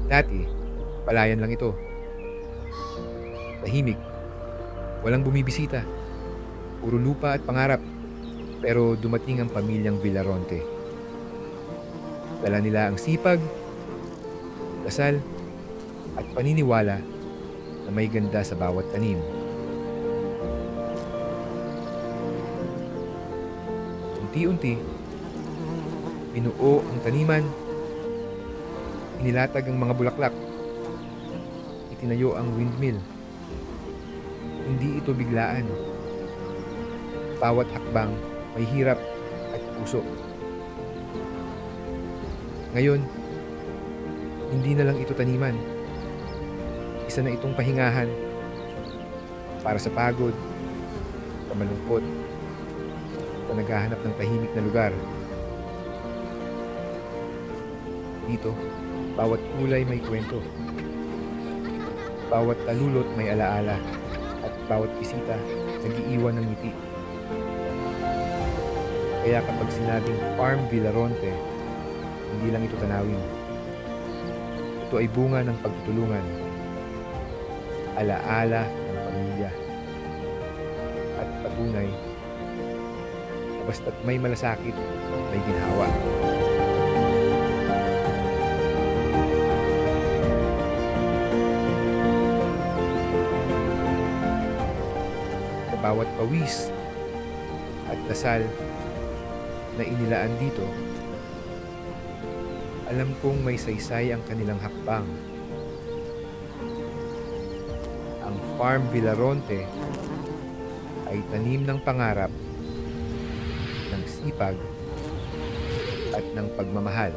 Dati, palayan lang ito. Tahimik, walang bumibisita. Puro lupa at pangarap. Pero dumating ang pamilyang Villaronte. Dala nila ang sipag, dasal, at paniniwala na may ganda sa bawat tanim. Unti-unti, binuo ang taniman, inilatag ang mga bulaklak, itinayo ang windmill. Hindi ito biglaan. Bawat hakbang may hirap at puso. Ngayon, hindi na lang ito taniman. Isa na itong pahingahan para sa pagod, sa malungkot, sa naghahanap ng tahimik na lugar. Dito, bawat kulay may kwento. Bawat talulot may alaala. At bawat bisita nag-iiwan ng ngiti. Kaya kapag sinabing Farm Villaronte, hindi lang ito tanawin. Ito ay bunga ng pagtutulungan, alaala ng pamilya, at patunay na basta't may malasakit, may ginhawa. Sa bawat pawis at dasal na inilaan dito, alam kong may saysay ang kanilang hakbang. Ang Farm Villaronte ay tanim ng pangarap, ng sipag, at ng pagmamahal.